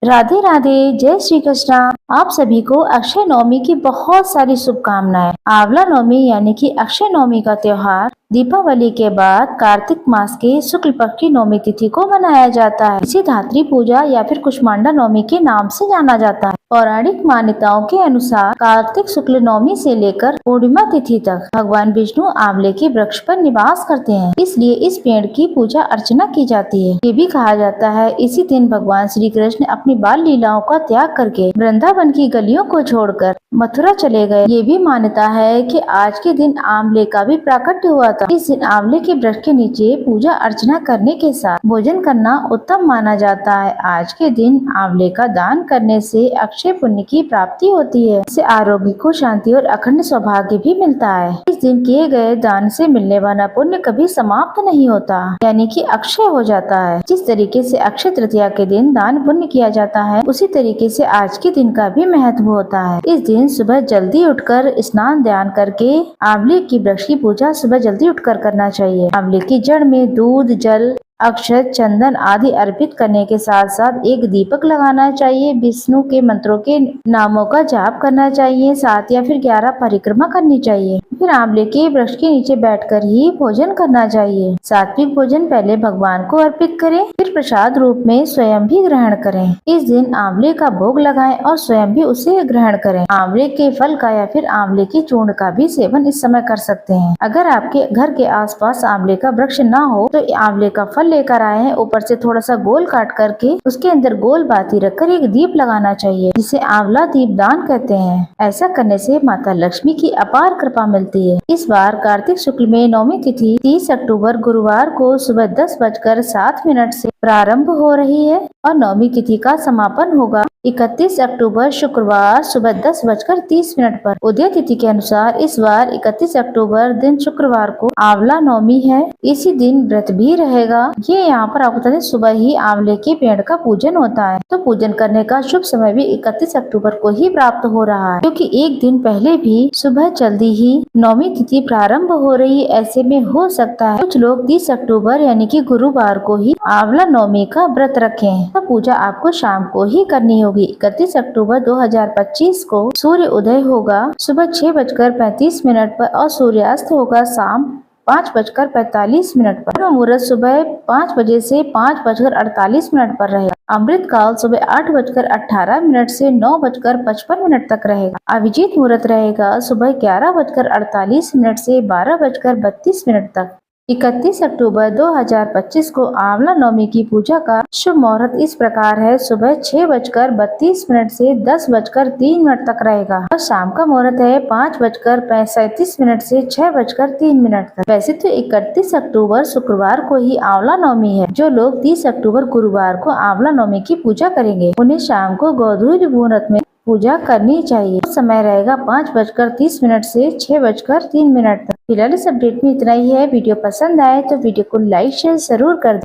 राधे राधे, जय श्री कृष्णा। आप सभी को अक्षय नवमी की बहुत सारी शुभकामनाएं। आंवला नवमी यानी कि अक्षय नवमी का त्योहार दीपावली के बाद कार्तिक मास के शुक्ल पक्ष की नवमी तिथि को मनाया जाता है। इसे धात्री पूजा या फिर कुष्मांडा नवमी के नाम से जाना जाता है। पौराणिक मान्यताओं के अनुसार कार्तिक शुक्ल नवमी से लेकर पूर्णिमा तिथि तक भगवान विष्णु आंवले के वृक्ष पर निवास करते हैं, इसलिए इस पेड़ की पूजा अर्चना की जाती है। ये भी कहा जाता है इसी दिन भगवान श्री कृष्ण अपनी बाल लीलाओं का त्याग करके वृंदावन की गलियों को छोड़कर मथुरा चले गए। ये भी मान्यता है कि आज के दिन आंवले का भी प्राकट्य हुआ था। इस दिन आंवले के वृक्ष के नीचे पूजा अर्चना करने के साथ भोजन करना उत्तम माना जाता है। आज के दिन आंवले का दान करने से अक्षय पुण्य की प्राप्ति होती है। इससे आरोग्य को शांति और अखंड सौभाग्य भी मिलता है। इस दिन किए गए दान से मिलने वाला पुण्य कभी समाप्त नहीं होता, यानी कि अक्षय हो जाता है। जिस तरीके से अक्षय तृतीया के दिन दान पुण्य किया जाता है, उसी तरीके से आज के दिन का भी महत्व होता है। इस दिन सुबह जल्दी उठकर स्नान ध्यान करके आंवले की वृक्ष की पूजा सुबह जल्दी उठकर करना चाहिए। आंवले की जड़ में दूध, जल, अक्षत, चंदन आदि अर्पित करने के साथ साथ एक दीपक लगाना चाहिए। विष्णु के मंत्रों के नामों का जाप करना चाहिए। 7 या फिर 11 परिक्रमा करनी चाहिए। फिर आंवले के वृक्ष के नीचे बैठकर ही भोजन करना चाहिए। सात्विक भोजन पहले भगवान को अर्पित करें, फिर प्रसाद रूप में स्वयं भी ग्रहण करें। इस दिन आंवले का भोग लगाएं और स्वयं भी उसे ग्रहण करें। आंवले के फल का या फिर आंवले के चूर्ण का भी सेवन इस समय कर सकते हैं। अगर आपके घर के आसपास आंवले का वृक्ष न हो तो आंवले का फल लेकर आए हैं, ऊपर से थोड़ा सा गोल काट करके उसके अंदर गोल बाती रखकर एक दीप लगाना चाहिए, जिसे आंवला दीप दान कहते हैं। ऐसा करने से माता लक्ष्मी की अपार कृपा मिलती है। इस बार कार्तिक शुक्ल में नवमी तिथि 30 अक्टूबर गुरुवार को सुबह 10:07 से प्रारंभ हो रही है और नवमी तिथि का समापन होगा 31 अक्टूबर शुक्रवार सुबह 10:30 पर। उदय तिथि के अनुसार इस बार 31 अक्टूबर दिन शुक्रवार को आंवला नवमी है। इसी दिन व्रत भी रहेगा। ये यहाँ पर आपको बता दें, सुबह ही आंवले के पेड़ का पूजन होता है, तो पूजन करने का शुभ समय भी 31 अक्टूबर को ही प्राप्त हो रहा है, क्योंकि एक दिन पहले भी सुबह जल्दी ही नवमी तिथि प्रारंभ हो रही है। ऐसे में हो सकता है कुछ लोग 30 अक्टूबर यानी कि गुरुवार को ही आंवला नवमी का व्रत रखें। तो पूजा आपको शाम को ही करनी होगी। 31 अक्टूबर 2025 को सूर्य उदय होगा सुबह 6:35 पर और सूर्यास्त होगा शाम 5:45 पर। मुहूर्त सुबह 5 बजे से 5:48 पर रहेगा। अमृत काल सुबह 8:18 से 9:55 तक रहेगा। अभिजीत मुहूर्त रहेगा सुबह 11:48 से 12:32 तक। 31 अक्टूबर 2025 को आंवला नवमी की पूजा का शुभ मुहूर्त इस प्रकार है। सुबह 6:32 से 10:03 तक रहेगा और शाम का मुहूर्त है 5:35 से 6:03 तक। वैसे तो 31 अक्टूबर शुक्रवार को ही आंवला नवमी है। जो लोग 30 अक्टूबर गुरुवार को आंवला नवमी की पूजा करेंगे, उन्हें शाम को गोधूली मुहूर्त में पूजा करनी चाहिए। समय रहेगा 5:30 से 6:03 तक। फिलहाल इस अपडेट में इतना ही है। वीडियो पसंद आए तो वीडियो को लाइक शेयर जरूर कर दें।